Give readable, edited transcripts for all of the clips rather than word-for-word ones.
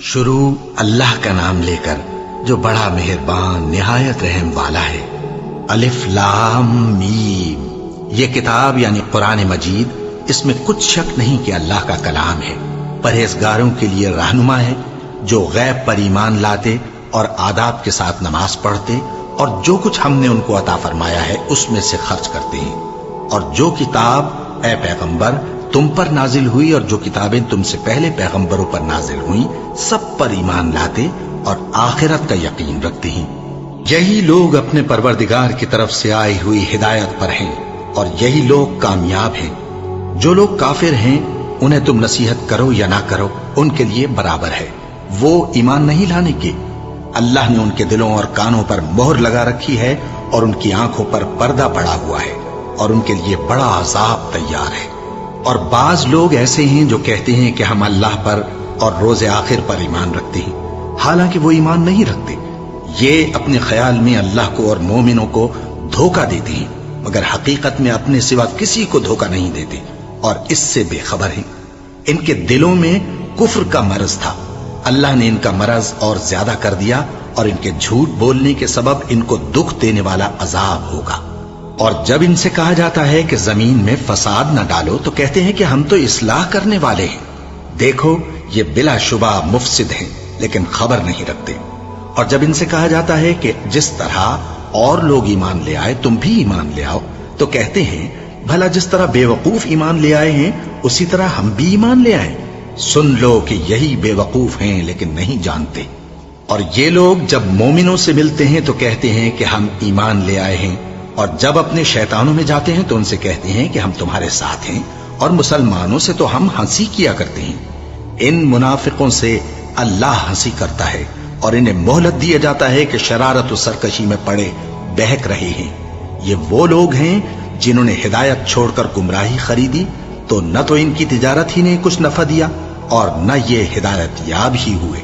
شروع اللہ کا نام لے کر جو بڑا مہربان نہایت رحم والا ہے۔ الف لام میم، یہ کتاب یعنی قرآن مجید، اس میں کچھ شک نہیں کہ اللہ کا کلام ہے، پرہیزگاروں کے لیے رہنما ہے، جو غیب پر ایمان لاتے اور آداب کے ساتھ نماز پڑھتے اور جو کچھ ہم نے ان کو عطا فرمایا ہے اس میں سے خرچ کرتے ہیں، اور جو کتاب اے پیغمبر تم پر نازل ہوئی اور جو کتابیں تم سے پہلے پیغمبروں پر نازل ہوئیں سب پر ایمان لاتے اور آخرت کا یقین رکھتے ہیں۔ یہی لوگ اپنے پروردگار کی طرف سے آئی ہوئی ہدایت پر ہیں اور یہی لوگ کامیاب ہیں۔ جو لوگ کافر ہیں انہیں تم نصیحت کرو یا نہ کرو ان کے لیے برابر ہے، وہ ایمان نہیں لانے کے۔ اللہ نے ان کے دلوں اور کانوں پر مہر لگا رکھی ہے اور ان کی آنکھوں پر پردہ پڑا ہوا ہے اور ان کے لیے بڑا عذاب تیار ہے۔ اور بعض لوگ ایسے ہیں جو کہتے ہیں کہ ہم اللہ پر اور روز آخر پر ایمان رکھتے ہیں، حالانکہ وہ ایمان نہیں رکھتے۔ یہ اپنے خیال میں اللہ کو اور مومنوں کو دھوکہ دیتے ہیں، مگر حقیقت میں اپنے سوا کسی کو دھوکہ نہیں دیتے اور اس سے بے خبر ہیں۔ ان کے دلوں میں کفر کا مرض تھا، اللہ نے ان کا مرض اور زیادہ کر دیا اور ان کے جھوٹ بولنے کے سبب ان کو دکھ دینے والا عذاب ہوگا۔ اور جب ان سے کہا جاتا ہے کہ زمین میں فساد نہ ڈالو تو کہتے ہیں کہ ہم تو اصلاح کرنے والے ہیں۔ دیکھو یہ بلا شبہ مفسد ہیں لیکن خبر نہیں رکھتے۔ اور جب ان سے کہا جاتا ہے کہ جس طرح اور لوگ ایمان لے آئے تم بھی ایمان لے آؤ تو کہتے ہیں بھلا جس طرح بے وقوف ایمان لے آئے ہیں اسی طرح ہم بھی ایمان لے آئیں۔ سن لو کہ یہی بے وقوف ہیں لیکن نہیں جانتے۔ اور یہ لوگ جب مومنوں سے ملتے ہیں تو کہتے ہیں کہ ہم ایمان لے آئے ہیں، اور جب اپنے شیطانوں میں جاتے ہیں تو ان سے کہتے ہیں کہ ہم تمہارے ساتھ ہیں، اور مسلمانوں سے تو ہم ہنسی کیا کرتے ہیں۔ ان منافقوں سے اللہ ہنسی کرتا ہے اور انہیں مہلت دیا جاتا ہے کہ شرارت و سرکشی میں پڑے بہک رہے ہیں۔ یہ وہ لوگ ہیں جنہوں نے ہدایت چھوڑ کر گمراہی خریدی، تو نہ تو ان کی تجارت ہی نے کچھ نفع دیا اور نہ یہ ہدایت یاب ہی ہوئے۔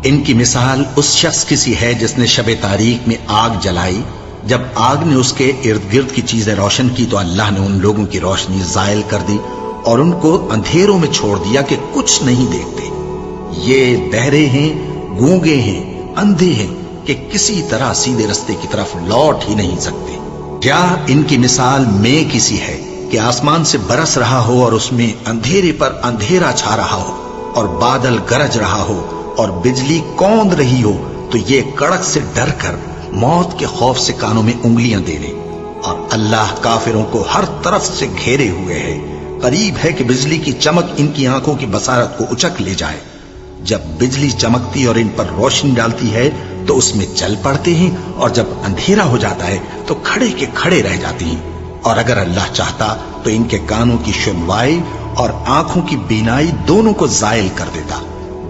ان کی مثال اس شخص کی سی ہے جس نے شب تاریک میں آگ جلائی، جب آگ نے اس کے ارد گرد کی چیزیں روشن کی تو اللہ نے ان لوگوں کی روشنی زائل کر دی اور ان کو اندھیروں میں چھوڑ دیا کہ کچھ نہیں دیکھتے۔ یہ بہرے ہیں، گونگے ہیں، اندھے ہیں کہ کسی طرح سیدھے رستے کی طرف لوٹ ہی نہیں سکتے۔ کیا ان کی مثال میں کسی ہے کہ آسمان سے برس رہا ہو اور اس میں اندھیرے پر اندھیرا چھا رہا ہو اور بادل گرج رہا ہو اور بجلی کوند رہی ہو تو یہ کڑک سے ڈر کر موت کے خوف سے کانوں میں انگلیاں دے لے۔ اور اللہ کافروں کو ہر طرف سے گھیرے ہوئے ہے، قریب ہے کہ بجلی کی چمک ان کی آنکھوں کی بصارت کو اچک لے جائے۔ جب بجلی چمکتی اور ان پر روشنی ڈالتی ہے تو اس میں چل پڑتے ہیں، اور جب اندھیرا ہو جاتا ہے تو کھڑے کے کھڑے رہ جاتے ہیں۔ اور اگر اللہ چاہتا تو ان کے کانوں کی سنوائی اور آنکھوں کی بینائی دونوں کو زائل کر دیتا۔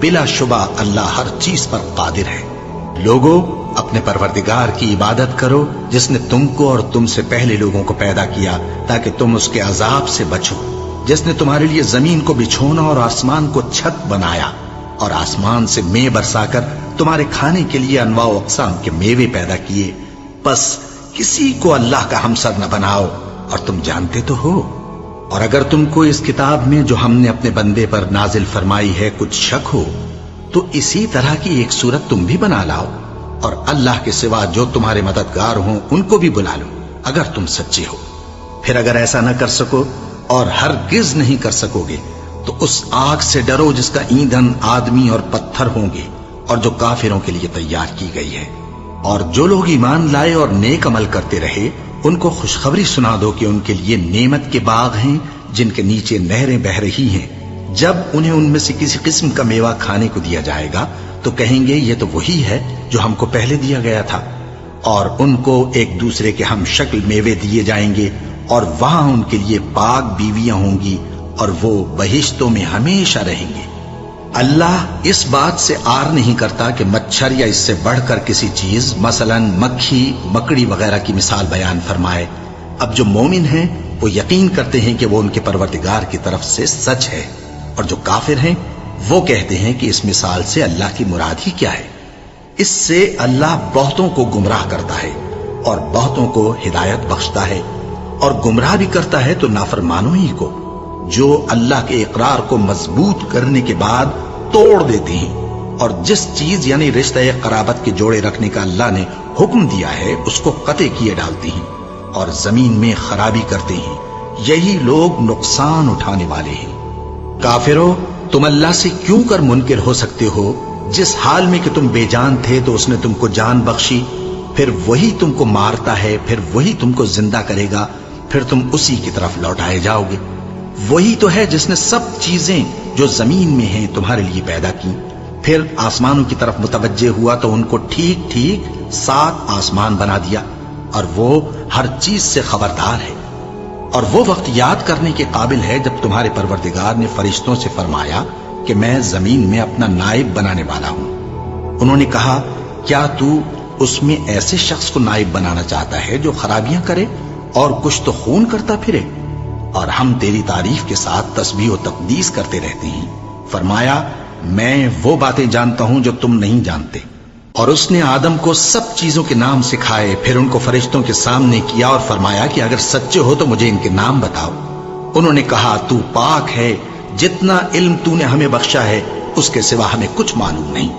بلا شبہ اللہ ہر چیز پر قادر ہے۔ لوگوں، اپنے پروردگار کی عبادت کرو جس نے تم کو اور تم سے پہلے لوگوں کو پیدا کیا تاکہ تم اس کے عذاب سے بچو، جس نے تمہارے لیے زمین کو بچھونا اور آسمان کو چھت بنایا، اور آسمان سے مے برسا کر تمہارے کھانے کے لیے انواع و اقسام کے میوے پیدا کیے۔ بس کسی کو اللہ کا ہمسر نہ بناؤ، اور تم جانتے تو ہو۔ اور اگر تم کو اس کتاب میں جو ہم نے اپنے بندے پر نازل فرمائی ہے کچھ شک ہو تو اسی طرح کی ایک صورت تم بھی بنا لاؤ، اور اللہ کے سوا جو تمہارے مددگار ہوں ان کو بھی بلا لو اگر تم سچے ہو۔ پھر اگر ایسا نہ کر سکو اور ہرگز نہیں کر سکو گے تو اس آگ سے ڈرو جس کا ایندھن آدمی اور پتھر ہوں گے اور جو کافروں کے لیے تیار کی گئی ہے۔ اور جو لوگ ایمان لائے اور نیک عمل کرتے رہے ان کو خوشخبری سنا دو کہ ان کے لیے نعمت کے باغ ہیں جن کے نیچے نہریں بہہ رہی ہیں۔ جب انہیں ان میں سے کسی قسم کا میوہ کھانے کو دیا جائے گا تو کہیں گے یہ تو وہی ہے جو ہم کو پہلے دیا گیا تھا، اور ان کو ایک دوسرے کے ہم شکل میوے دیے جائیں گے، اور وہاں ان کے لیے پاک بیویاں ہوں گی اور وہ بہشتوں میں ہمیشہ رہیں گے۔ اللہ اس بات سے آر نہیں کرتا کہ مچھر یا اس سے بڑھ کر کسی چیز مثلا مکھی، مکڑی وغیرہ کی مثال بیان فرمائے۔ اب جو مومن ہیں وہ یقین کرتے ہیں کہ وہ ان کے پروردگار کی طرف سے سچ ہے، اور جو کافر ہیں وہ کہتے ہیں کہ اس مثال سے اللہ کی مراد ہی کیا ہے۔ اس سے اللہ بہتوں کو گمراہ کرتا ہے اور بہتوں کو ہدایت بخشتا ہے، اور گمراہ بھی کرتا ہے تو نافرمانوں ہی کو، جو اللہ کے اقرار کو مضبوط کرنے کے بعد توڑ دیتے ہیں اور جس چیز یعنی رشتہ قرابت کے جوڑے رکھنے کا اللہ نے حکم دیا ہے اس کو قطع کیے ڈالتی ہیں اور زمین میں خرابی کرتے ہیں، یہی لوگ نقصان اٹھانے والے ہیں۔ کافرو، تم اللہ سے کیوں کر منکر ہو سکتے ہو؟ جس حال میں کہ تم بے جان تھے تو اس نے تم کو جان بخشی، پھر وہی تم کو مارتا ہے، پھر وہی تم کو زندہ کرے گا، پھر تم اسی کی طرف لوٹائے جاؤ گے۔ وہی تو ہے جس نے سب چیزیں جو زمین میں ہیں تمہارے لیے پیدا کی، پھر آسمانوں کی طرف متوجہ ہوا تو ان کو ٹھیک ٹھیک 7 آسمان بنا دیا، اور وہ ہر چیز سے خبردار ہے۔ اور وہ وقت یاد کرنے کے قابل ہے جب تمہارے پروردگار نے فرشتوں سے فرمایا کہ میں زمین میں اپنا نائب بنانے والا ہوں۔ انہوں نے کہا، کیا تو اس میں ایسے شخص کو نائب بنانا چاہتا ہے جو خرابیاں کرے اور کچھ تو خون کرتا پھرے؟ اور ہم تیری تعریف کے ساتھ تسبیح و تقدیس کرتے رہتے ہیں۔ فرمایا، میں وہ باتیں جانتا ہوں جو تم نہیں جانتے۔ اور اس نے آدم کو سب چیزوں کے نام سکھائے، پھر ان کو فرشتوں کے سامنے کیا اور فرمایا کہ اگر سچے ہو تو مجھے ان کے نام بتاؤ۔ انہوں نے کہا، تو پاک ہے، جتنا علم تو نے ہمیں بخشا ہے اس کے سوا ہمیں کچھ معلوم نہیں،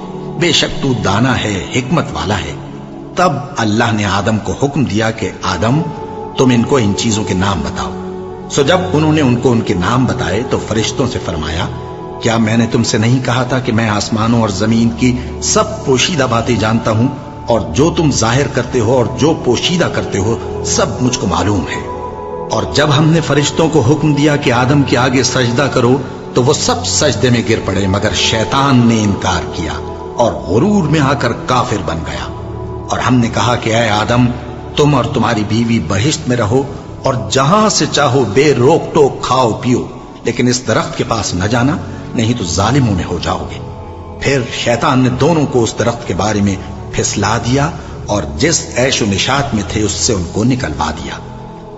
بے شک تو دانا ہے، حکمت والا ہے۔ تب اللہ نے آدم کو حکم دیا کہ آدم، تم ان کو ان چیزوں کے نام بتاؤ۔ سو جب انہوں نے ان کو ان کے نام بتائے تو فرشتوں سے فرمایا، کیا میں نے تم سے نہیں کہا تھا کہ میں آسمانوں اور زمین کی سب پوشیدہ باتیں جانتا ہوں، اور جو تم ظاہر کرتے ہو اور جو پوشیدہ کرتے ہو سب مجھ کو معلوم ہے۔ اور جب ہم نے فرشتوں کو حکم دیا کہ آدم کے آگے سجدہ کرو تو وہ سب سجدے میں گر پڑے، مگر شیطان نے انکار کیا اور غرور میں آ کر کافر بن گیا۔ اور ہم نے کہا کہ اے آدم، تم اور تمہاری بیوی بہشت میں رہو اور جہاں سے چاہو بے روک ٹوک کھاؤ پیو، لیکن اس درخت کے پاس نہ جانا، نہیں تو ظالموں میں ہو جاؤ گے۔ پھر شیطان نے دونوں کو اس درخت کے بارے میں پھسلا دیا اور جس عیش و نشاط میں تھے اس سے ان کو نکلوا دیا۔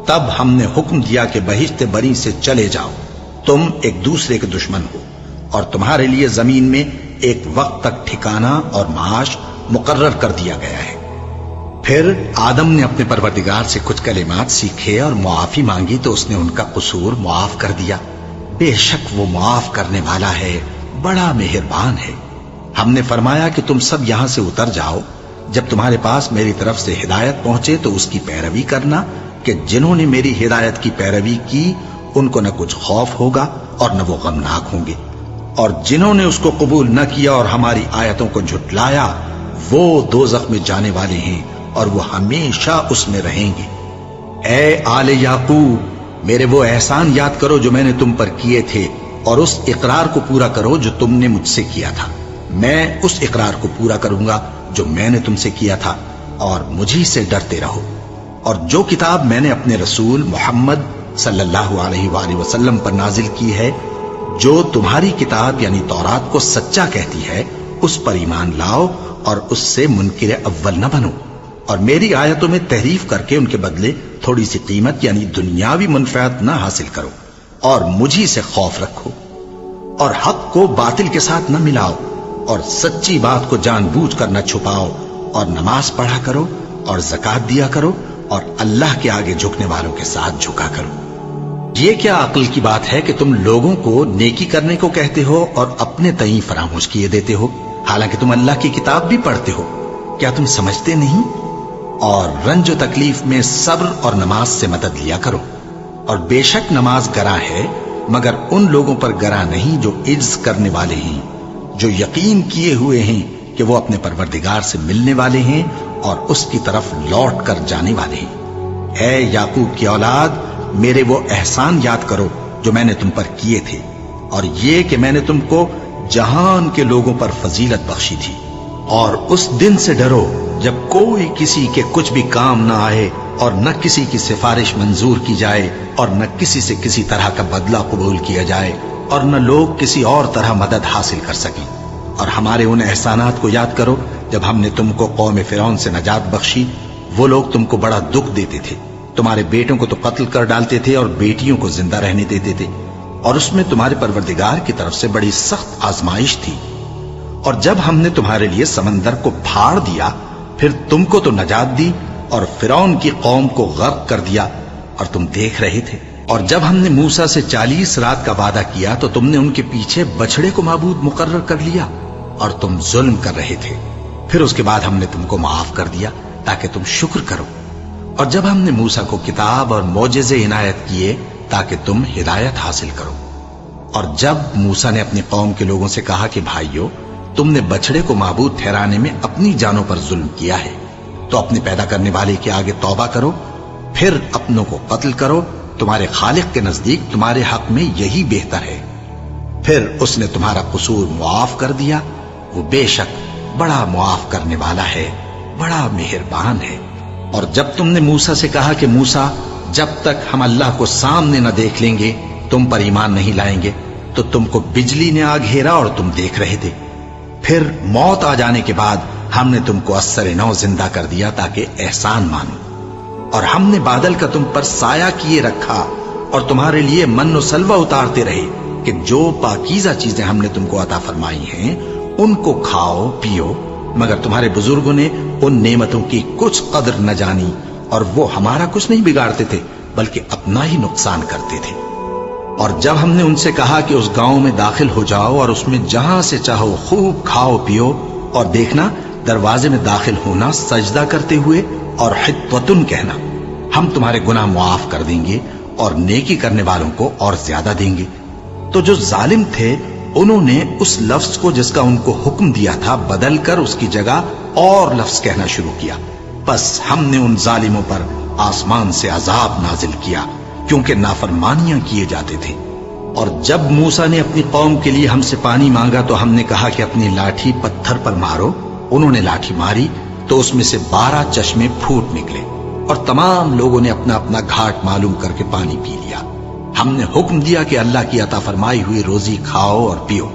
تب ہم نے حکم دیا کہ بہشت بری سے چلے جاؤ، تم ایک دوسرے کے دشمن ہو، اور تمہارے لیے زمین میں ایک وقت تک ٹھکانہ اور معاش مقرر کر دیا گیا ہے۔ پھر آدم نے اپنے پروردگار سے کچھ کلمات سیکھے اور معافی مانگی تو اس نے ان کا قصور معاف کر دیا۔ بے شک وہ معاف کرنے والا ہے، بڑا مہربان ہے۔ ہم نے فرمایا کہ تم سب یہاں سے اتر جاؤ، جب تمہارے پاس میری طرف سے ہدایت پہنچے تو اس کی پیروی کرنا، کہ جنہوں نے میری ہدایت کی پیروی کی ان کو نہ کچھ خوف ہوگا اور نہ وہ غمناک ہوں گے، اور جنہوں نے اس کو قبول نہ کیا اور ہماری آیتوں کو جھٹلایا وہ دوزخ میں جانے والے ہیں اور وہ ہمیشہ اس میں رہیں گے۔ اے آل یعقوب، میرے وہ احسان یاد کرو جو میں نے تم پر کیے تھے، اور اس اقرار کو پورا کرو جو تم نے مجھ سے کیا تھا۔ میں اس اقرار کو پورا کروں گا جو میں نے تم سے کیا تھا، اور مجھی سے ڈرتے رہو۔ اور جو کتاب میں نے اپنے رسول محمد صلی اللہ علیہ وآلہ وسلم پر نازل کی ہے، جو تمہاری کتاب یعنی تورات کو سچا کہتی ہے، اس پر ایمان لاؤ اور اس سے منکر اول نہ بنو، اور میری آیتوں میں تحریف کر کے ان کے بدلے تھوڑی سی قیمت یعنی دنیاوی منفعت نہ حاصل کرو، اور مجھی سے خوف رکھو، اور حق کو باطل کے ساتھ نہ ملاؤ، اور سچی بات کو جان بوجھ کر نہ چھپاؤ، اور نماز پڑھا کرو اور زکوٰۃ دیا کرو، اور اللہ کے آگے جھکنے والوں کے ساتھ جھکا کرو۔ یہ کیا عقل کی بات ہے کہ تم لوگوں کو نیکی کرنے کو کہتے ہو اور اپنے تئیں فراموش کیے دیتے ہو، حالانکہ تم اللہ کی کتاب بھی پڑھتے ہو؟ کیا تم سمجھتے نہیں؟ اور رنج و تکلیف میں صبر اور نماز سے مدد لیا کرو، اور بے شک نماز گراں ہے، مگر ان لوگوں پر گراں نہیں جو عجز کرنے والے ہیں، جو یقین کیے ہوئے ہیں کہ وہ اپنے پروردگار سے ملنے والے ہیں اور اس کی طرف لوٹ کر جانے والے ہیں۔ اے یعقوب کی اولاد، میرے وہ احسان یاد کرو جو میں نے تم پر کیے تھے، اور یہ کہ میں نے تم کو جہان کے لوگوں پر فضیلت بخشی تھی۔ اور اس دن سے ڈرو جب کوئی کسی کے کچھ بھی کام نہ آئے، اور نہ کسی کی سفارش منظور کی جائے، اور نہ کسی سے کسی طرح کا بدلہ قبول کیا جائے، اور نہ لوگ کسی اور طرح مدد حاصل کر سکیں۔ اور ہمارے ان احسانات کو یاد کرو جب ہم نے تم کو قوم فرعون سے نجات بخشی۔ وہ لوگ تم کو بڑا دکھ دیتے تھے، تمہارے بیٹوں کو تو قتل کر ڈالتے تھے اور بیٹیوں کو زندہ رہنے دیتے تھے، اور اس میں تمہارے پروردگار کی طرف سے بڑی سخت آزمائش تھی۔ اور جب ہم نے تمہارے لیے سمندر کو پھاڑ دیا، پھر تم کو تو نجات دی اور فرعون کی قوم کو غرق کر دیا، اور تم دیکھ رہے تھے۔ اور جب ہم نے موسیٰ سے 40 رات کا وعدہ کیا تو تم نے ان کے پیچھے بچڑے کو معبود مقرر کر لیا، اور تم ظلم کر رہے تھے، پھر اس کے بعد ہم نے تم کو معاف کر دیا تاکہ تم شکر کرو، اور جب ہم نے موسیٰ کو کتاب اور معجزے عنایت کیے تاکہ تم ہدایت حاصل کرو۔ اور جب موسیٰ نے اپنی قوم کے لوگوں سے کہا کہ بھائیو، تم نے بچڑے کو معبود ٹھہرانے میں اپنی جانوں پر ظلم کیا ہے، تو اپنے پیدا کرنے والے کے آگے توبہ کرو، پھر اپنوں کو قتل کرو، تمہارے خالق کے نزدیک تمہارے حق میں یہی بہتر ہے۔ پھر اس نے تمہارا قصور معاف کر دیا، وہ بے شک بڑا معاف کرنے والا ہے، بڑا مہربان ہے۔ اور جب تم نے موسیٰ سے کہا کہ موسیٰ، جب تک ہم اللہ کو سامنے نہ دیکھ لیں گے تم پر ایمان نہیں لائیں گے، تو تم کو بجلی نے آ گھیرا اور تم دیکھ رہے تھے، پھر موت آ جانے کے بعد ہم نے تم کو اثر نو زندہ کر دیا تاکہ احسان مانو، اور ہم نے بادل کا تم پر سایہ کیے رکھا اور تمہارے لیے من و سلوہ اتارتے رہے کہ جو پاکیزہ چیزیں ہم نے تم کو عطا فرمائی ہیں ان کو کھاؤ پیو، مگر تمہارے بزرگوں نے ان نعمتوں کی کچھ قدر نہ جانی، اور وہ ہمارا کچھ نہیں بگاڑتے تھے بلکہ اپنا ہی نقصان کرتے تھے۔ اور جب ہم نے ان سے کہا کہ اس گاؤں میں داخل ہو جاؤ اور اس میں جہاں سے چاہو خوب کھاؤ پیو، اور دیکھنا دروازے میں داخل ہونا سجدہ کرتے ہوئے اور حطوتن کہنا، ہم تمہارے گناہ معاف کر دیں گے اور نیکی کرنے والوں کو اور زیادہ دیں گے، تو جو ظالم تھے انہوں نے اس لفظ کو جس کا ان کو حکم دیا تھا بدل کر اس کی جگہ اور لفظ کہنا شروع کیا، بس ہم نے ان ظالموں پر آسمان سے عذاب نازل کیا کیونکہ نافرمانیاں کیے جاتے تھے۔ اور جب موسیٰ نے اپنی قوم کے لیے ہم سے پانی مانگا تو ہم نے کہا کہ اپنی لاٹھی پتھر پر مارو، انہوں نے لاٹھی ماری تو اس میں سے 12 چشمے پھوٹ نکلے، اور تمام لوگوں نے اپنا اپنا گھاٹ معلوم کر کے پانی پی لیا۔ ہم نے حکم دیا کہ اللہ کی عطا فرمائی ہوئی روزی کھاؤ اور پیو،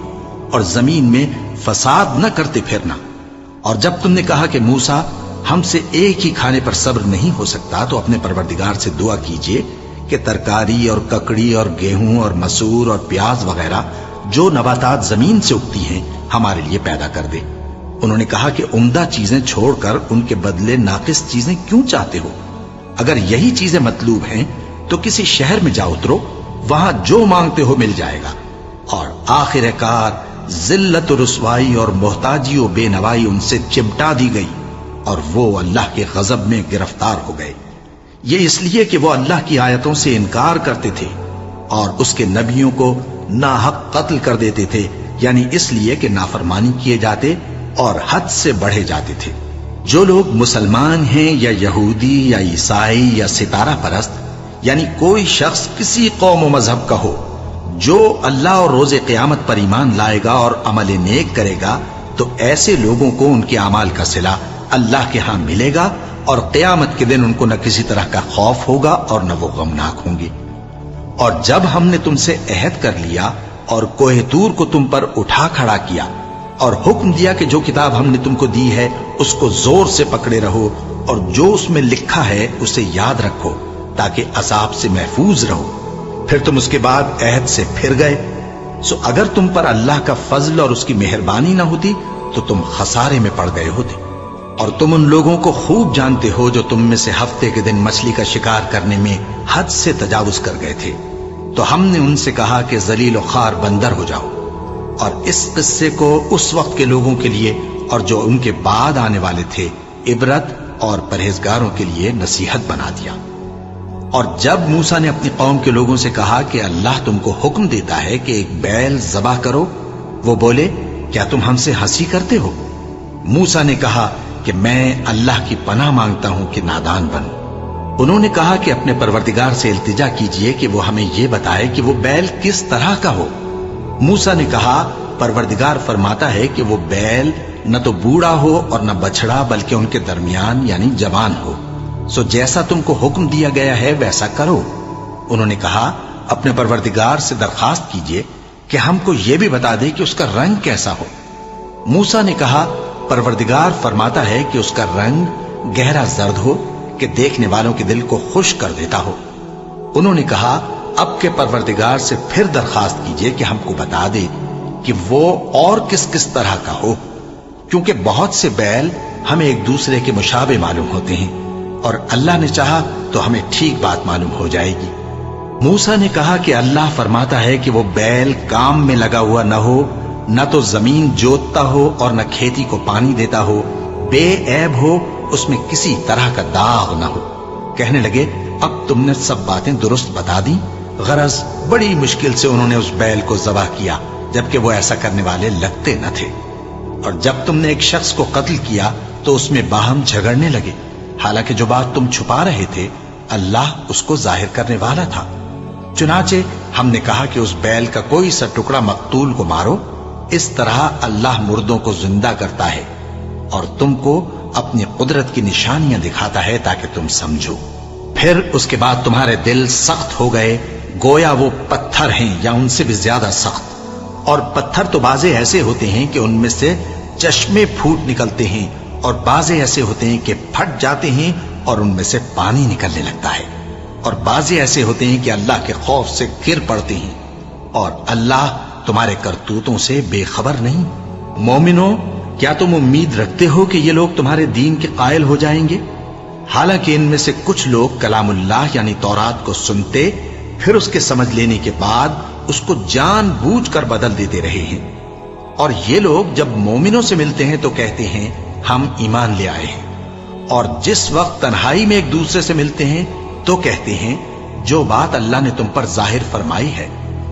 اور زمین میں فساد نہ کرتے پھرنا۔ اور جب تم نے کہا کہ موسیٰ، ہم سے ایک ہی کھانے پر صبر نہیں ہو سکتا، تو اپنے پروردگار سے دعا کیجئے کہ ترکاری اور ککڑی اور گیہوں اور مسور اور پیاز وغیرہ جو نباتات زمین سے اگتی ہیں ہمارے لیے پیدا کر دے۔ انہوں نے کہا کہ عمدہ چیزیں چھوڑ کر ان کے بدلے ناقص چیزیں کیوں چاہتے ہو؟ اگر یہی چیزیں مطلوب ہیں تو کسی شہر میں جا اترو، وہاں جو مانگتے ہو مل جائے گا۔ اور آخر کار ذلت و رسوائی اور محتاجی و بے نوائی ان سے چمٹا دی گئی، اور وہ اللہ کے غضب میں گرفتار ہو گئے، یہ اس لیے کہ وہ اللہ کی آیتوں سے انکار کرتے تھے اور اس کے نبیوں کو ناحق قتل کر دیتے تھے، یعنی اس لیے کہ نافرمانی کیے جاتے اور حد سے بڑھے جاتے تھے۔ جو لوگ مسلمان ہیں یا یہودی یا عیسائی یا ستارہ پرست، یعنی کوئی شخص کسی قوم و مذہب کا ہو، جو اللہ اور روز قیامت پر ایمان لائے گا اور عمل نیک کرے گا، تو ایسے لوگوں کو ان کے اعمال کا صلہ اللہ کے ہاں ملے گا، اور قیامت کے دن ان کو نہ کسی طرح کا خوف ہوگا اور نہ وہ غمناک ہوں گے۔ اور جب ہم نے تم سے عہد کر لیا اور کوہ طور کو تم پر اٹھا کھڑا کیا اور حکم دیا کہ جو کتاب ہم نے تم کو دی ہے اس کو زور سے پکڑے رہو، اور جو اس میں لکھا ہے اسے یاد رکھو تاکہ عذاب سے محفوظ رہو، پھر تم اس کے بعد عہد سے پھر گئے، سو اگر تم پر اللہ کا فضل اور اس کی مہربانی نہ ہوتی تو تم خسارے میں پڑ گئے ہوتے۔ اور تم ان لوگوں کو خوب جانتے ہو جو تم میں سے ہفتے کے دن مچھلی کا شکار کرنے میں حد سے تجاوز کر گئے تھے، تو ہم نے ان سے کہا کہ ذلیل و خوار بندر ہو جاؤ، اور اس قصے کو اس وقت کے لوگوں کے لیے اور جو ان کے بعد آنے والے تھے عبرت اور پرہیزگاروں کے لیے نصیحت بنا دیا۔ اور جب موسیٰ نے اپنی قوم کے لوگوں سے کہا کہ اللہ تم کو حکم دیتا ہے کہ ایک بیل ذبح کرو، وہ بولے کیا تم ہم سے ہنسی کرتے ہو؟ موسیٰ نے کہا کہ میں اللہ کی پناہ مانگتا ہوں کہ نادان بنوں۔ انہوں نے کہا کہ اپنے پروردگار سے التجا کیجئے کہ وہ ہمیں یہ بتائے کہ وہ بیل کس طرح کا ہو۔ موسیٰ نے کہا پروردگار فرماتا ہے کہ وہ بیل نہ تو بوڑھا ہو اور نہ بچڑا بلکہ ان کے درمیان یعنی جوان ہو، سو جیسا تم کو حکم دیا گیا ہے ویسا کرو۔ انہوں نے کہا اپنے پروردگار سے درخواست کیجئے کہ ہم کو یہ بھی بتا دے کہ اس کا رنگ کیسا ہو۔ موسیٰ نے کہا پروردگار فرماتا ہے کہ اس کا رنگ گہرا زرد ہو کہ دیکھنے والوں کے دل کو خوش کر دیتا ہو۔ انہوں نے کہا اب کے پروردگار سے پھر درخواست کیجئے کہ ہم کو بتا دے کہ وہ اور کس کس طرح کا ہو، کیونکہ بہت سے بیل ہمیں ایک دوسرے کے مشابہ معلوم ہوتے ہیں، اور اللہ نے چاہا تو ہمیں ٹھیک بات معلوم ہو جائے گی۔ موسیٰ نے کہا کہ اللہ فرماتا ہے کہ وہ بیل کام میں لگا ہوا نہ ہو نہ تو زمین جوتتا ہو اور نہ کھیتی کو پانی دیتا ہو، بے عیب ہو، اس میں کسی طرح کا داغ نہ ہو۔ کہنے لگے اب تم نے سب باتیں درست بتا دی۔ غرض بڑی مشکل سے انہوں نے اس بیل کو ذبح کیا، جبکہ وہ ایسا کرنے والے لگتے نہ تھے۔ اور جب تم نے ایک شخص کو قتل کیا تو اس میں باہم جھگڑنے لگے، حالانکہ جو بات تم چھپا رہے تھے اللہ اس کو ظاہر کرنے والا تھا۔ چنانچہ ہم نے کہا کہ اس بیل کا کوئی سا ٹکڑا مقتول کو مارو، اس طرح اللہ مردوں کو زندہ کرتا ہے اور تم کو اپنی قدرت کی نشانیاں دکھاتا ہے تاکہ تم سمجھو۔ پھر اس کے بعد تمہارے دل سخت ہو گئے، گویا وہ پتھر ہیں یا ان سے بھی زیادہ سخت۔ اور پتھر تو بعضے ایسے ہوتے ہیں کہ ان میں سے چشمے پھوٹ نکلتے ہیں، اور بعضے ایسے ہوتے ہیں کہ پھٹ جاتے ہیں اور ان میں سے پانی نکلنے لگتا ہے، اور بعضے ایسے ہوتے ہیں کہ اللہ کے خوف سے گر پڑتے ہیں، اور اللہ تمہارے کرتوتوں سے بے خبر نہیں۔ مومنو، کیا تم امید رکھتے ہو کہ یہ لوگ تمہارے دین کے قائل ہو جائیں گے؟ حالانکہ ان میں سے کچھ لوگ کلام اللہ یعنی تورات کو سنتے، پھر اس کے سمجھ لینے کے بعد اس کو جان بوجھ کر بدل دیتے رہے ہیں۔ اور یہ لوگ جب مومنوں سے ملتے ہیں تو کہتے ہیں ہم ایمان لے آئے ہیں، اور جس وقت تنہائی میں ایک دوسرے سے ملتے ہیں تو کہتے ہیں جو بات اللہ نے تم پر ظاہر فرمائی ہے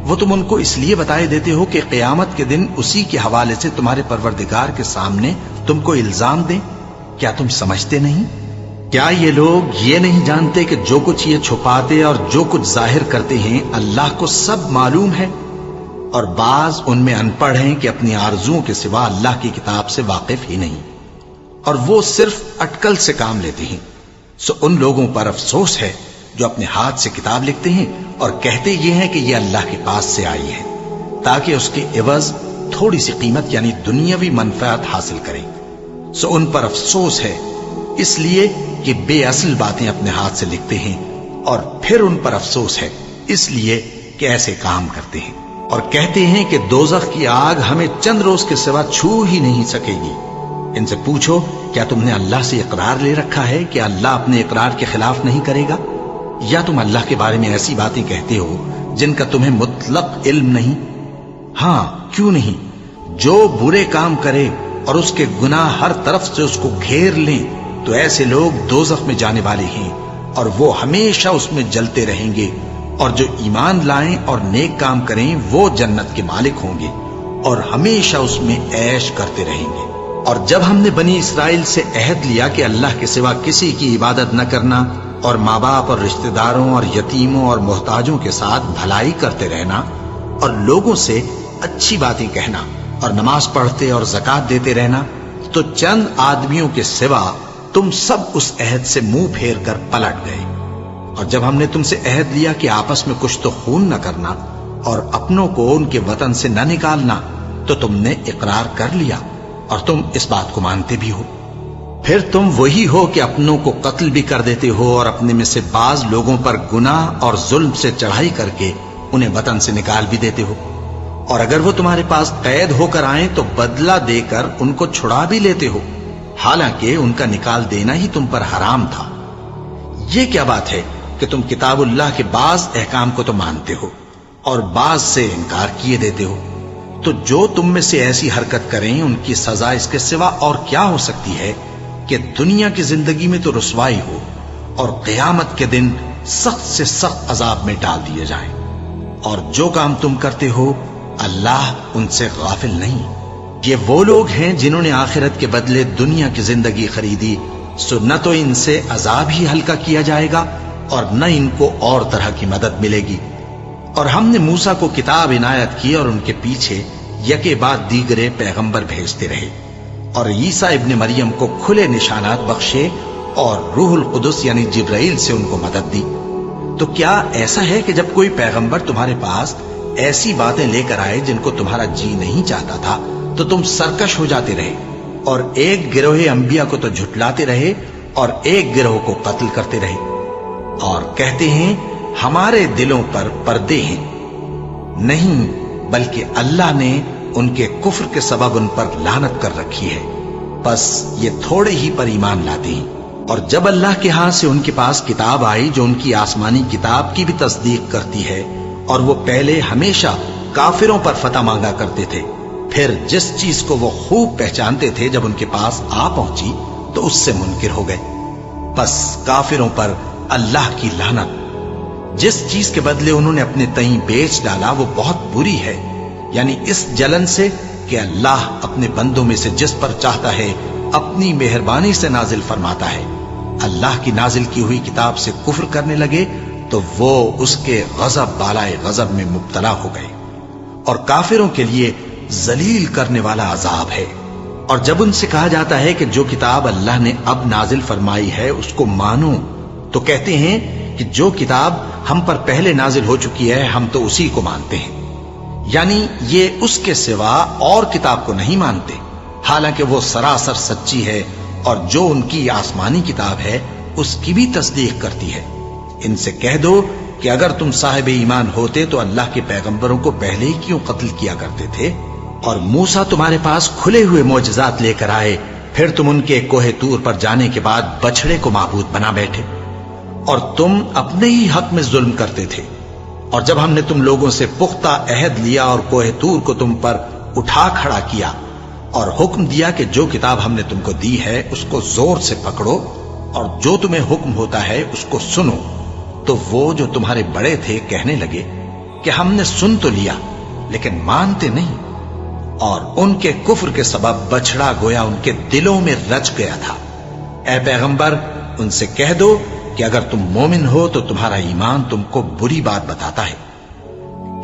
وہ تم ان کو اس لیے بتائے دیتے ہو کہ قیامت کے دن اسی کے حوالے سے تمہارے پروردگار کے سامنے تم کو الزام دیں۔ کیا تم سمجھتے نہیں؟ کیا یہ لوگ یہ نہیں جانتے کہ جو کچھ یہ چھپاتے اور جو کچھ ظاہر کرتے ہیں اللہ کو سب معلوم ہے؟ اور بعض ان میں ان پڑھ ہیں کہ اپنی آرزوؤں کے سوا اللہ کی کتاب سے واقف ہی نہیں، اور وہ صرف اٹکل سے کام لیتے ہیں۔ سو ان لوگوں پر افسوس ہے جو اپنے ہاتھ سے کتاب لکھتے ہیں اور کہتے یہ ہیں کہ یہ اللہ کے پاس سے آئی ہے، تاکہ اس کے عوض تھوڑی سی قیمت یعنی دنیاوی منفعت حاصل کریں۔ سو ان پر افسوس ہے اس لیے کہ بے اصل باتیں اپنے ہاتھ سے لکھتے ہیں، اور پھر ان پر افسوس ہے اس لیے کہ ایسے کام کرتے ہیں، اور کہتے ہیں کہ دوزخ کی آگ ہمیں چند روز کے سوا چھو ہی نہیں سکے گی۔ ان سے پوچھو کیا تم نے اللہ سے اقرار لے رکھا ہے کہ اللہ اپنے اقرار کے خلاف نہیں کرے گا؟ یا تم اللہ کے بارے میں ایسی باتیں کہتے ہو جن کا تمہیں مطلق علم نہیں؟ ہاں کیوں نہیں، جو برے کام کرے اور اس کے گناہ ہر طرف سے اس کو گھیر لیں تو ایسے لوگ دوزخ میں جانے والے ہیں، اور وہ ہمیشہ اس میں جلتے رہیں گے، اور جو ایمان لائیں اور نیک کام کریں وہ جنت کے مالک ہوں گے اور ہمیشہ اس میں عیش کرتے رہیں گے۔ اور جب ہم نے بنی اسرائیل سے عہد لیا کہ اللہ کے سوا کسی کی عبادت نہ کرنا، اور ماں باپ اور رشتہ داروں اور یتیموں اور محتاجوں کے ساتھ بھلائی کرتے رہنا، اور لوگوں سے اچھی باتیں کہنا، اور نماز پڑھتے اور زکوٰۃ دیتے رہنا، تو چند آدمیوں کے سوا تم سب اس عہد سے منہ پھیر کر پلٹ گئے۔ اور جب ہم نے تم سے عہد لیا کہ آپس میں کچھ تو خون نہ کرنا اور اپنوں کو ان کے وطن سے نہ نکالنا، تو تم نے اقرار کر لیا اور تم اس بات کو مانتے بھی ہو۔ پھر تم وہی ہو کہ اپنوں کو قتل بھی کر دیتے ہو، اور اپنے میں سے بعض لوگوں پر گناہ اور ظلم سے چڑھائی کر کے انہیں وطن سے نکال بھی دیتے ہو، اور اگر وہ تمہارے پاس قید ہو کر آئیں تو بدلہ دے کر ان کو چھڑا بھی لیتے ہو، حالانکہ ان کا نکال دینا ہی تم پر حرام تھا۔ یہ کیا بات ہے کہ تم کتاب اللہ کے بعض احکام کو تو مانتے ہو اور بعض سے انکار کیے دیتے ہو؟ تو جو تم میں سے ایسی حرکت کریں ان کی سزا اس کے سوا اور کیا ہو سکتی ہے کہ دنیا کی زندگی میں تو رسوائی ہو اور قیامت کے دن سخت سے سخت عذاب میں ڈال دیے جائیں۔ اور جو کام تم کرتے ہو اللہ ان سے غافل نہیں۔ یہ وہ لوگ ہیں جنہوں نے آخرت کے بدلے دنیا کی زندگی خریدی، سو نہ تو ان سے عذاب ہی ہلکا کیا جائے گا اور نہ ان کو اور طرح کی مدد ملے گی۔ اور ہم نے موسیٰ کو کتاب عنایت کی اور ان کے پیچھے یکے بعد دیگرے پیغمبر بھیجتے رہے، اور عیسیٰ ابن مریم کو کھلے نشانات بخشے اور روح القدس یعنی جبرائیل سے ان کو مدد دی۔ تو کیا ایسا ہے کہ جب کوئی پیغمبر تمہارے پاس ایسی باتیں لے کر آئے جن کو تمہارا جی نہیں چاہتا تھا تو تم سرکش ہو جاتے رہے، اور ایک گروہ انبیاء کو تو جھٹلاتے رہے اور ایک گروہ کو قتل کرتے رہے، اور کہتے ہیں ہمارے دلوں پر پردے ہیں؟ نہیں، بلکہ اللہ نے ان کے کفر کے سبب ان پر لعنت کر رکھی ہے، بس یہ تھوڑے ہی پر ایمان لاتے ہیں۔ اور جب اللہ کے ہاں سے ان کے پاس کتاب آئی جو ان کی آسمانی کتاب کی بھی تصدیق کرتی ہے، اور وہ پہلے ہمیشہ کافروں پر فتح مانگا کرتے تھے، پھر جس چیز کو وہ خوب پہچانتے تھے جب ان کے پاس آ پہنچی تو اس سے منکر ہو گئے۔ بس کافروں پر اللہ کی لعنت۔ جس چیز کے بدلے انہوں نے اپنے تئیں بیچ ڈالا وہ بہت بری ہے، یعنی اس جلن سے کہ اللہ اپنے بندوں میں سے جس پر چاہتا ہے اپنی مہربانی سے نازل فرماتا ہے۔ اللہ کی نازل کی ہوئی کتاب سے کفر کرنے لگے تو وہ اس کے غضب بالائے غضب میں مبتلا ہو گئے، اور کافروں کے لیے ذلیل کرنے والا عذاب ہے۔ اور جب ان سے کہا جاتا ہے کہ جو کتاب اللہ نے اب نازل فرمائی ہے اس کو مانو، تو کہتے ہیں کہ جو کتاب ہم پر پہلے نازل ہو چکی ہے ہم تو اسی کو مانتے ہیں، یعنی یہ اس کے سوا اور کتاب کو نہیں مانتے، حالانکہ وہ سراسر سچی ہے، اور جو ان کی آسمانی کتاب ہے اس کی بھی تصدیق کرتی ہے۔ ان سے کہہ دو کہ اگر تم صاحب ایمان ہوتے تو اللہ کے پیغمبروں کو پہلے ہی کیوں قتل کیا کرتے تھے؟ اور موسیٰ تمہارے پاس کھلے ہوئے معجزات لے کر آئے، پھر تم ان کے کوہ طور پر جانے کے بعد بچڑے کو معبود بنا بیٹھے، اور تم اپنے ہی حق میں ظلم کرتے تھے۔ اور جب ہم نے تم لوگوں سے پختہ عہد لیا اور کوہ طور کو تم پر اٹھا کھڑا کیا اور حکم دیا کہ جو کتاب ہم نے تم کو دی ہے اس کو زور سے پکڑو اور جو تمہیں حکم ہوتا ہے اس کو سنو، تو وہ جو تمہارے بڑے تھے کہنے لگے کہ ہم نے سن تو لیا لیکن مانتے نہیں، اور ان کے کفر کے سبب بچڑا گویا ان کے دلوں میں رچ گیا تھا۔ اے پیغمبر ان سے کہہ دو کہ اگر تم مومن ہو تو تمہارا ایمان تم کو بری بات بتاتا ہے۔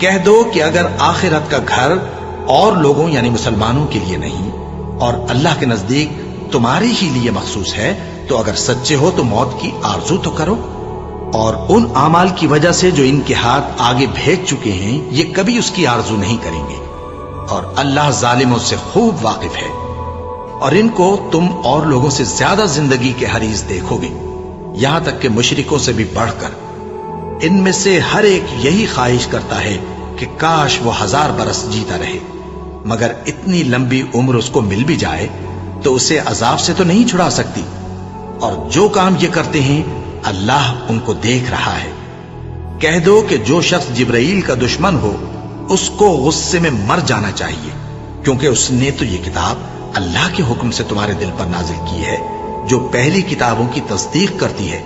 کہہ دو کہ اگر آخرت کا گھر اور لوگوں یعنی مسلمانوں کے لیے نہیں اور اللہ کے نزدیک تمہارے ہی لیے مخصوص ہے تو اگر سچے ہو تو موت کی آرزو تو کرو، اور ان اعمال کی وجہ سے جو ان کے ہاتھ آگے بھیج چکے ہیں یہ کبھی اس کی آرزو نہیں کریں گے، اور اللہ ظالموں سے خوب واقف ہے۔ اور ان کو تم اور لوگوں سے زیادہ زندگی کے حریص دیکھو گے، یہاں تک کہ مشرکوں سے بھی بڑھ کر۔ ان میں سے ہر ایک یہی خواہش کرتا ہے کہ کاش وہ 1000 برس جیتا رہے، مگر اتنی لمبی عمر اس کو مل بھی جائے تو اسے عذاب سے تو نہیں چھڑا سکتی، اور جو کام یہ کرتے ہیں اللہ ان کو دیکھ رہا ہے۔ کہہ دو کہ جو شخص جبرائیل کا دشمن ہو اس کو غصے میں مر جانا چاہیے، کیونکہ اس نے تو یہ کتاب اللہ کے حکم سے تمہارے دل پر نازل کی ہے جو پہلی کتابوں کی تصدیق کرتی ہے،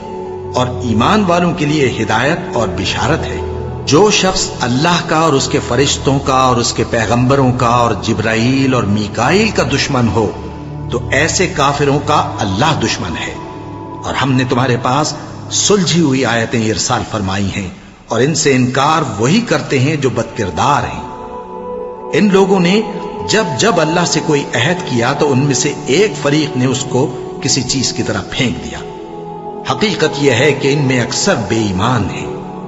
اور ایمان والوں کے لیے ہدایت اور بشارت ہے۔ جو شخص اللہ کا اور اس کے فرشتوں کا اور اس کے پیغمبروں کا اور جبرائیل اور میکائیل کا دشمن ہو تو ایسے کافروں کا اللہ دشمن ہے۔ اور ہم نے تمہارے پاس سلجھی ہوئی آیتیں ارسال فرمائی ہیں، اور ان سے انکار وہی کرتے ہیں جو بد کردار ہیں۔ ان لوگوں نے جب جب اللہ سے کوئی عہد کیا تو ان میں سے ایک فریق نے اس کو کسی چیز کی طرح پھینک دیا۔ حقیقت یہ ہے کہ ان میں اکثر بے ایمان ہیں،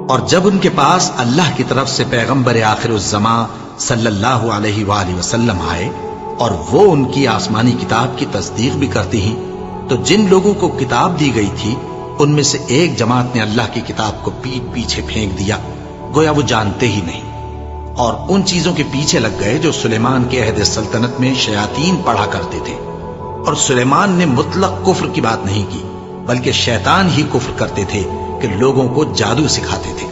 اور جب ان کے پاس اللہ کی طرف سے پیغمبر آخر الزماں صلی اللہ علیہ وآلہ وسلم آئے اور وہ ان کی آسمانی کتاب کی تصدیق بھی کرتے ہیں، تو جن لوگوں کو کتاب دی گئی تھی ان میں سے ایک جماعت نے اللہ کی کتاب کو پیٹ پیچھے پھینک دیا، گویا وہ جانتے ہی نہیں، اور ان چیزوں کے پیچھے لگ گئے جو سلیمان کے عہد سلطنت میں شیاطین پڑھا کرتے تھے۔ اور سلیمان نے مطلق کفر کی بات نہیں کی، بلکہ شیطان ہی کفر کرتے تھے کہ لوگوں کو جادو سکھاتے تھے،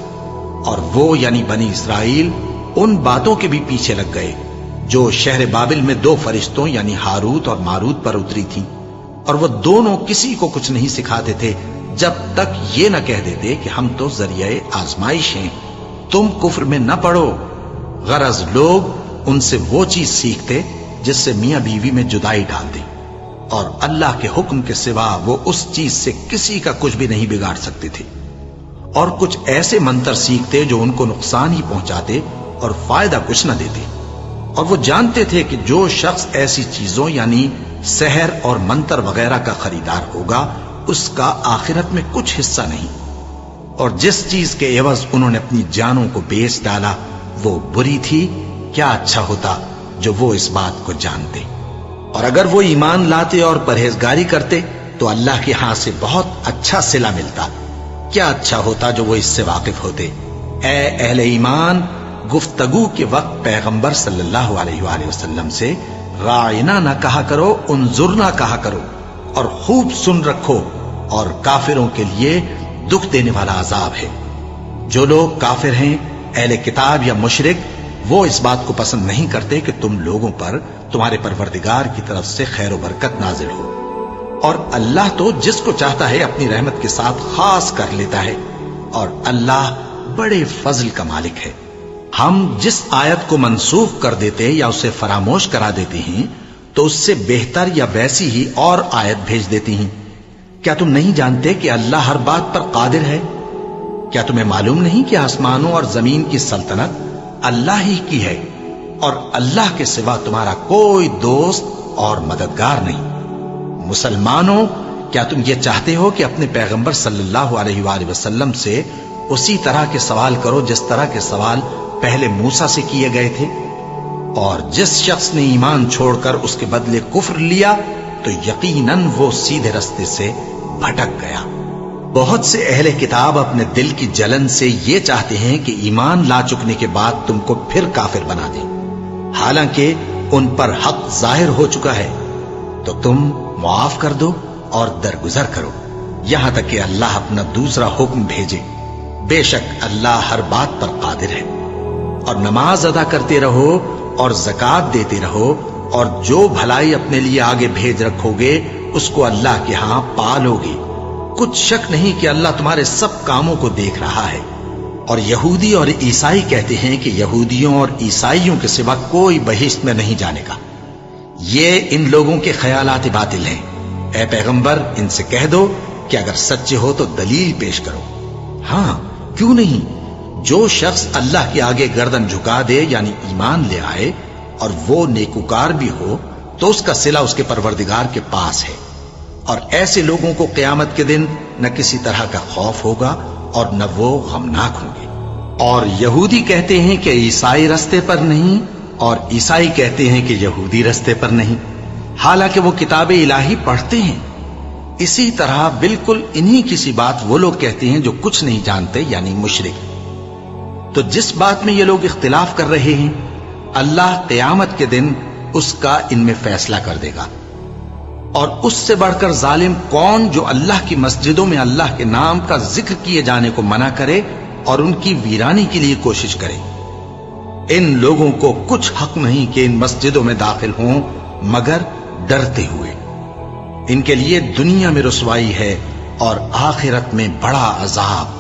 اور وہ یعنی بنی اسرائیل ان باتوں کے بھی پیچھے لگ گئے جو شہر بابل میں 2 فرشتوں یعنی ہاروت اور ماروت پر اتری تھی، اور وہ دونوں کسی کو کچھ نہیں سکھاتے تھے جب تک یہ نہ کہہ دیتے کہ ہم تو ذریعہ آزمائش ہیں، تم کفر میں نہ پڑو۔ غرض لوگ ان سے وہ چیز سیکھتے جس سے میاں بیوی میں جدائی ڈال دیں، اور اللہ کے حکم کے سوا وہ اس چیز سے کسی کا کچھ بھی نہیں بگاڑ سکتے تھے، اور کچھ ایسے منتر سیکھتے جو ان کو نقصان ہی پہنچاتے اور فائدہ کچھ نہ دیتے، اور وہ جانتے تھے کہ جو شخص ایسی چیزوں یعنی سحر اور منتر وغیرہ کا خریدار ہوگا اس کا آخرت میں کچھ حصہ نہیں، اور جس چیز کے عوض انہوں نے اپنی جانوں کو بیچ ڈالا وہ بری تھی۔ کیا اچھا ہوتا جو وہ اس بات کو جانتے، اور اگر وہ ایمان لاتے اور پرہیزگاری کرتے تو اللہ کے ہاں سے بہت اچھا صلہ ملتا۔ کیا اچھا ہوتا جو وہ اس سے واقف ہوتے۔ اے اہل ایمان، گفتگو کے وقت پیغمبر صلی اللہ علیہ وآلہ وسلم سے راعنا نہ کہا کرو، انظرنا کہا کرو، اور خوب سن رکھو، اور کافروں کے لیے دکھ دینے والا عذاب ہے۔ جو لوگ کافر ہیں، اہل کتاب یا مشرک، وہ اس بات کو پسند نہیں کرتے کہ تم لوگوں پر تمہارے پروردگار کی طرف سے خیر و برکت نازل ہو، اور اللہ تو جس کو چاہتا ہے اپنی رحمت کے ساتھ خاص کر لیتا ہے، اور اللہ بڑے فضل کا مالک ہے۔ ہم جس آیت کو منسوخ کر دیتے یا اسے فراموش کرا دیتے ہیں تو اس سے بہتر یا ویسی ہی اور آیت بھیج دیتی ہیں۔ کیا تم نہیں جانتے کہ اللہ ہر بات پر قادر ہے؟ کیا تمہیں معلوم نہیں کہ آسمانوں اور زمین کی سلطنت اللہ ہی کی ہے، اور اللہ کے سوا تمہارا کوئی دوست اور مددگار نہیں؟ مسلمانوں، کیا تم یہ چاہتے ہو کہ اپنے پیغمبر صلی اللہ علیہ وآلہ وسلم سے اسی طرح کے سوال کرو جس طرح کے سوال پہلے موسیٰ سے کیے گئے تھے؟ اور جس شخص نے ایمان چھوڑ کر اس کے بدلے کفر لیا تو یقیناً وہ سیدھے رستے سے بھٹک گیا۔ بہت سے اہل کتاب اپنے دل کی جلن سے یہ چاہتے ہیں کہ ایمان لا چکنے کے بعد تم کو پھر کافر بنا دیں، حالانکہ ان پر حق ظاہر ہو چکا ہے۔ تو تم معاف کر دو اور درگزر کرو یہاں تک کہ اللہ اپنا دوسرا حکم بھیجے۔ بے شک اللہ ہر بات پر قادر ہے۔ اور نماز ادا کرتے رہو اور زکوٰۃ دیتے رہو، اور جو بھلائی اپنے لیے آگے بھیج رکھو گے اس کو اللہ کے ہاں پالو گے۔ کچھ شک نہیں کہ اللہ تمہارے سب کاموں کو دیکھ رہا ہے۔ اور یہودی اور عیسائی کہتے ہیں کہ یہودیوں اور عیسائیوں کے سوا کوئی بہشت میں نہیں جانے گا۔ یہ ان لوگوں کے خیالات باطل ہیں۔ اے پیغمبر، ان سے کہہ دو کہ اگر سچے ہو تو دلیل پیش کرو۔ ہاں، کیوں نہیں؟ جو شخص اللہ کے آگے گردن جھکا دے یعنی ایمان لے آئے اور وہ نیکوکار بھی ہو تو اس کا صلہ اس کے پروردگار کے پاس ہے، اور ایسے لوگوں کو قیامت کے دن نہ کسی طرح کا خوف ہوگا اور نہ وہ غمناک ہوں گے۔ اور یہودی کہتے ہیں کہ عیسائی رستے پر نہیں، اور عیسائی کہتے ہیں کہ یہودی رستے پر نہیں، حالانکہ وہ کتاب الہی پڑھتے ہیں۔ اسی طرح بالکل انہی کسی بات وہ لوگ کہتے ہیں جو کچھ نہیں جانتے یعنی مشرک۔ تو جس بات میں یہ لوگ اختلاف کر رہے ہیں اللہ قیامت کے دن اس کا ان میں فیصلہ کر دے گا۔ اور اس سے بڑھ کر ظالم کون جو اللہ کی مسجدوں میں اللہ کے نام کا ذکر کیے جانے کو منع کرے اور ان کی ویرانی کے لیے کوشش کرے؟ ان لوگوں کو کچھ حق نہیں کہ ان مسجدوں میں داخل ہوں مگر ڈرتے ہوئے۔ ان کے لیے دنیا میں رسوائی ہے اور آخرت میں بڑا عذاب۔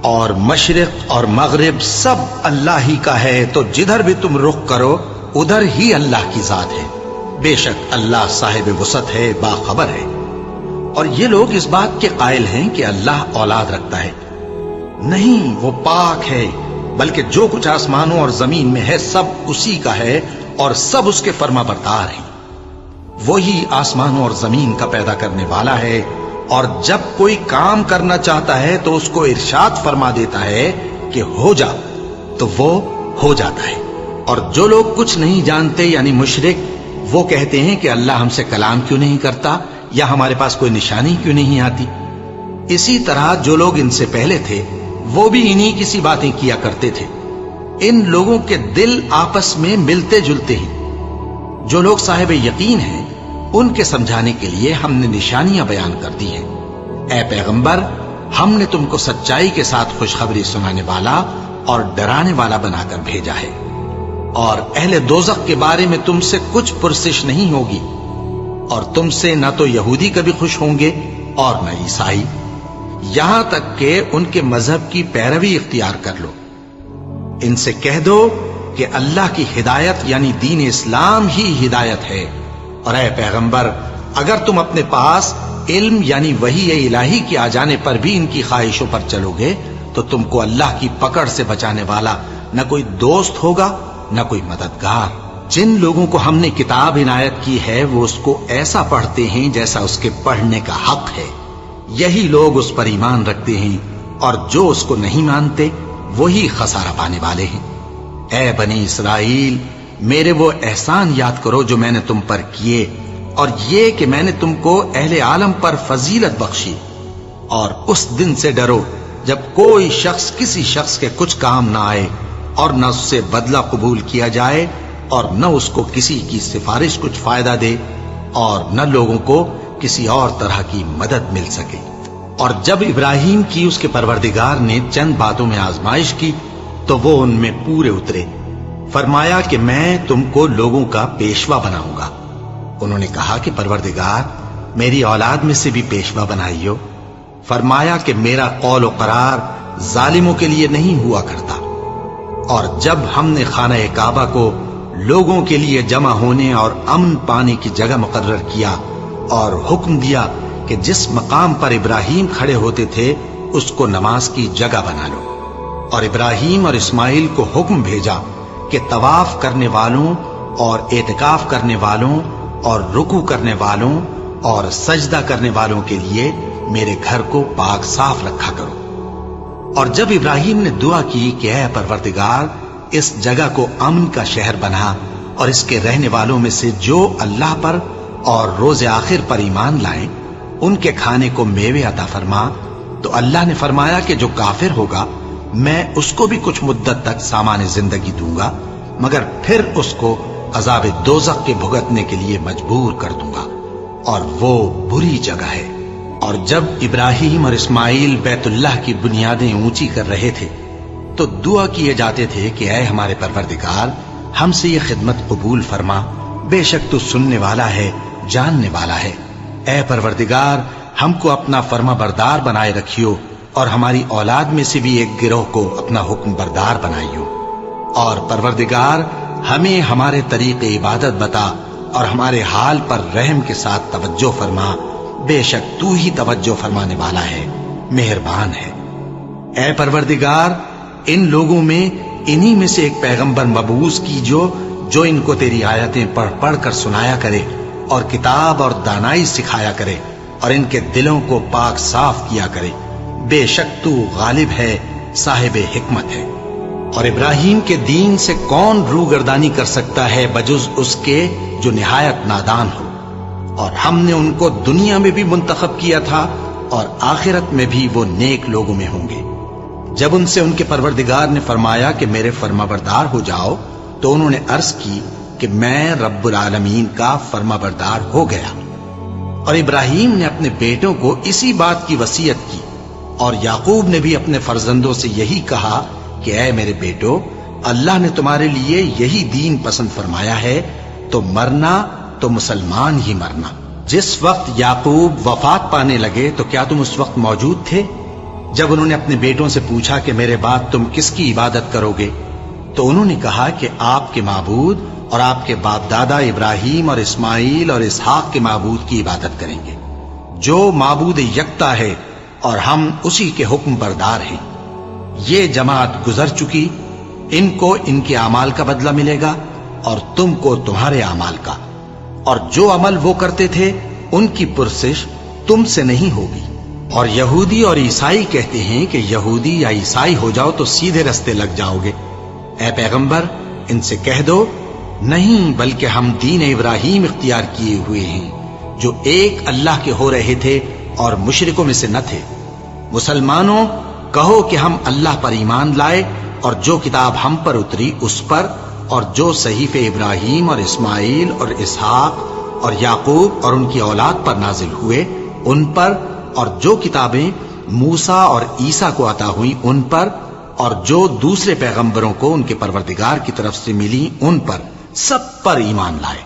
اور مشرق اور مغرب سب اللہ ہی کا ہے، تو جدھر بھی تم رخ کرو ادھر ہی اللہ کی ذات ہے۔ بے شک اللہ صاحب وسعت ہے، باخبر ہے۔ اور یہ لوگ اس بات کے قائل ہیں کہ اللہ اولاد رکھتا ہے۔ نہیں، وہ پاک ہے، بلکہ جو کچھ آسمانوں اور زمین میں ہے سب اسی کا ہے اور سب اس کے فرما بردار ہیں۔ وہی آسمانوں اور زمین کا پیدا کرنے والا ہے، اور جب کوئی کام کرنا چاہتا ہے تو اس کو ارشاد فرما دیتا ہے کہ ہو جا، تو وہ ہو جاتا ہے۔ اور جو لوگ کچھ نہیں جانتے یعنی مشرک، وہ کہتے ہیں کہ اللہ ہم سے کلام کیوں نہیں کرتا یا ہمارے پاس کوئی نشانی کیوں نہیں آتی۔ اسی طرح جو لوگ ان سے پہلے تھے وہ بھی انہی کسی باتیں کیا کرتے تھے۔ ان لوگوں کے دل آپس میں ملتے جلتے ہیں۔ جو لوگ صاحب یقین ہیں ان کے سمجھانے کے لیے ہم نے نشانیاں بیان کر دی ہیں۔ اے پیغمبر، ہم نے تم کو سچائی کے ساتھ خوشخبری سنانے والا اور ڈرانے والا بنا کر بھیجا ہے، اور اہل دوزخ کے بارے میں تم سے کچھ پرسش نہیں ہوگی، اور تم سے نہ تو یہودی کبھی خوش ہوں گے اور نہ عیسائی، یہاں تک کہ ان کے مذہب کی پیروی اختیار کر لو۔ ان سے کہہ دو کہ اللہ کی ہدایت یعنی دین اسلام ہی ہدایت ہے، اور اے پیغمبر، اگر تم اپنے پاس علم یعنی وحی الہی کے آ جانے پر بھی ان کی خواہشوں پر چلو گے تو تم کو اللہ کی پکڑ سے بچانے والا نہ کوئی دوست ہوگا نہ کوئی مددگار۔ جن لوگوں کو ہم نے کتاب عنایت کی ہے وہ اس کو ایسا پڑھتے ہیں جیسا اس کے پڑھنے کا حق ہے، یہی لوگ اس پر ایمان رکھتے ہیں، اور جو اس کو نہیں مانتے وہی خسارہ پانے والے ہیں۔ اے بنی اسرائیل، میرے وہ احسان یاد کرو جو میں نے تم پر کیے، اور یہ کہ میں نے تم کو اہل عالم پر فضیلت بخشی، اور اس دن سے ڈرو جب کوئی شخص کسی شخص کے کچھ کام نہ آئے اور نہ اس سے بدلہ قبول کیا جائے، اور نہ اس کو کسی کی سفارش کچھ فائدہ دے، اور نہ لوگوں کو کسی اور طرح کی مدد مل سکے۔ اور جب ابراہیم کی اس کے پروردگار نے چند باتوں میں آزمائش کی تو وہ ان میں پورے اترے، فرمایا کہ میں تم کو لوگوں کا پیشوا بناؤں گا۔ انہوں نے کہا کہ پروردگار میری اولاد میں سے بھی پیشوا بنائیو۔ فرمایا کہ میرا قول و قرار ظالموں کے لیے نہیں ہوا کرتا۔ اور جب ہم نے خانہ کعبہ کو لوگوں کے لیے جمع ہونے اور امن پانے کی جگہ مقرر کیا اور حکم دیا کہ جس مقام پر ابراہیم کھڑے ہوتے تھے اس کو نماز کی جگہ بنا لو، اور ابراہیم اور اسماعیل کو حکم بھیجا کہ طواف کرنے والوں اور اعتکاف کرنے والوں اور رکوع کرنے والوں اور سجدہ کرنے والوں کے لیے میرے گھر کو پاک صاف رکھا کرو۔ اور جب ابراہیم نے دعا کی کہ اے پروردگار اس جگہ کو امن کا شہر بنا اور اس کے رہنے والوں میں سے جو اللہ پر اور روز آخر پر ایمان لائیں ان کے کھانے کو میوے عطا فرما، تو اللہ نے فرمایا کہ جو کافر ہوگا میں اس کو بھی کچھ مدت تک سامان زندگی دوں گا، مگر پھر اس کو عذاب دوزخ کے بھگتنے کے لیے مجبور کر دوں گا، اور وہ بری جگہ ہے۔ اور جب ابراہیم اور اسماعیل بیت اللہ کی بنیادیں اونچی کر رہے تھے تو دعا کیے جاتے تھے کہ اے ہمارے پروردگار ہم سے یہ خدمت قبول فرما، بے شک تو سننے والا ہے، جاننے والا ہے۔ اے پروردگار ہم کو اپنا فرما بردار بنائے رکھیو، اور ہماری اولاد میں سے بھی ایک گروہ کو اپنا حکم بردار بنائیو۔ اور پروردگار ہمیں ہمارے طریق عبادت بتا اور ہمارے حال پر رحم کے ساتھ توجہ فرما، بے شک تو ہی توجہ فرمانے والا ہے، مہربان ہے۔ اے پروردگار ان لوگوں میں انہی میں سے ایک پیغمبر مبعوث کیجو جو ان کو تیری آیتیں پڑھ پڑھ کر سنایا کرے اور کتاب اور دانائی سکھایا کرے اور ان کے دلوں کو پاک صاف کیا کرے، بے شک تو غالب ہے، صاحب حکمت ہے۔ اور ابراہیم کے دین سے کون روگردانی کر سکتا ہے بجز اس کے جو نہایت نادان ہو؟ اور ہم نے ان کو دنیا میں بھی منتخب کیا تھا اور آخرت میں بھی وہ نیک لوگوں میں ہوں گے۔ جب ان سے ان کے پروردگار نے فرمایا کہ میرے فرما بردار ہو جاؤ تو انہوں نے عرض کی کہ میں رب العالمین کا فرما بردار ہو گیا۔ اور ابراہیم نے اپنے بیٹوں کو اسی بات کی وصیت کی، اور یعقوب نے بھی اپنے فرزندوں سے یہی کہا کہ اے میرے بیٹو، اللہ نے تمہارے لیے یہی دین پسند فرمایا ہے، تو مرنا تو مسلمان ہی مرنا۔ جس وقت یعقوب وفات پانے لگے تو کیا تم اس وقت موجود تھے جب انہوں نے اپنے بیٹوں سے پوچھا کہ میرے بعد تم کس کی عبادت کرو گے؟ تو انہوں نے کہا کہ آپ کے معبود اور آپ کے باپ دادا ابراہیم اور اسماعیل اور اسحاق کے معبود کی عبادت کریں گے، جو معبود یکتا ہے اور ہم اسی کے حکم بردار ہیں۔ یہ جماعت گزر چکی، ان کو ان کے اعمال کا بدلہ ملے گا اور تم کو تمہارے اعمال کا، اور جو عمل وہ کرتے تھے ان کی پرسش تم سے نہیں ہوگی۔ اور یہودی اور عیسائی کہتے ہیں کہ یہودی یا عیسائی ہو جاؤ تو سیدھے رستے لگ جاؤ گے۔ اے پیغمبر ان سے کہہ دو نہیں، بلکہ ہم دین ابراہیم اختیار کیے ہوئے ہیں جو ایک اللہ کے ہو رہے تھے اور مشرکوں میں سے نہ تھے۔ مسلمانوں کہو کہ ہم اللہ پر ایمان لائے اور جو کتاب ہم پر اتری اس پر، اور جو صحیفے ابراہیم اور اسماعیل اور اسحاق اور یعقوب اور ان کی اولاد پر نازل ہوئے ان پر، اور جو کتابیں موسیٰ اور عیسیٰ کو عطا ہوئیں ان پر، اور جو دوسرے پیغمبروں کو ان کے پروردگار کی طرف سے ملی ان پر، سب پر ایمان لائے۔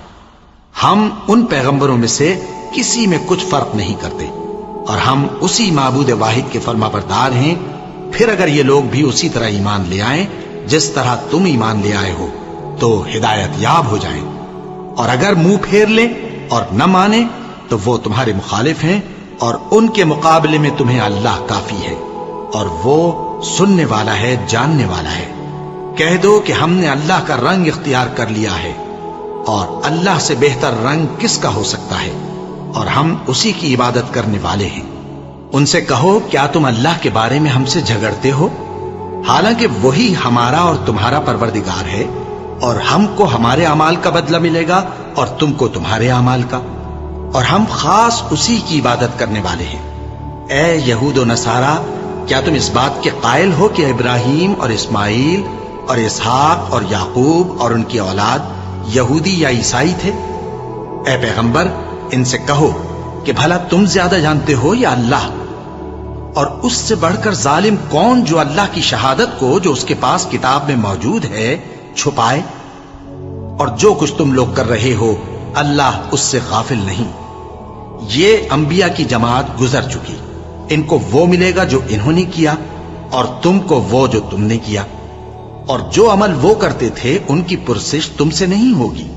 ہم ان پیغمبروں میں سے کسی میں کچھ فرق نہیں کرتے، اور ہم اسی معبود واحد کے فرما بردار ہیں۔ پھر اگر یہ لوگ بھی اسی طرح ایمان لے آئیں جس طرح تم ایمان لے آئے ہو تو ہدایت یاب ہو جائیں، اور اگر منہ پھیر لیں اور نہ مانیں تو وہ تمہارے مخالف ہیں، اور ان کے مقابلے میں تمہیں اللہ کافی ہے، اور وہ سننے والا ہے، جاننے والا ہے۔ کہہ دو کہ ہم نے اللہ کا رنگ اختیار کر لیا ہے، اور اللہ سے بہتر رنگ کس کا ہو سکتا ہے، اور ہم اسی کی عبادت کرنے والے ہیں۔ ان سے کہو کیا تم اللہ کے بارے میں ہم سے جھگڑتے ہو، حالانکہ وہی ہمارا اور تمہارا پروردگار ہے، اور ہم کو ہمارے اعمال کا بدلہ ملے گا اور تم کو تمہارے اعمال کا، اور ہم خاص اسی کی عبادت کرنے والے ہیں۔ اے یہود و نصارا، کیا تم اس بات کے قائل ہو کہ ابراہیم اور اسماعیل اور اسحاق اور یعقوب اور ان کی اولاد یہودی یا عیسائی تھے؟ اے پیغمبر ان سے کہو کہ بھلا تم زیادہ جانتے ہو یا اللہ؟ اور اس سے بڑھ کر ظالم کون جو اللہ کی شہادت کو جو اس کے پاس کتاب میں موجود ہے چھپائے؟ اور جو کچھ تم لوگ کر رہے ہو اللہ اس سے غافل نہیں۔ یہ انبیاء کی جماعت گزر چکی، ان کو وہ ملے گا جو انہوں نے کیا، اور تم کو وہ جو تم نے کیا، اور جو عمل وہ کرتے تھے ان کی پرسش تم سے نہیں ہوگی۔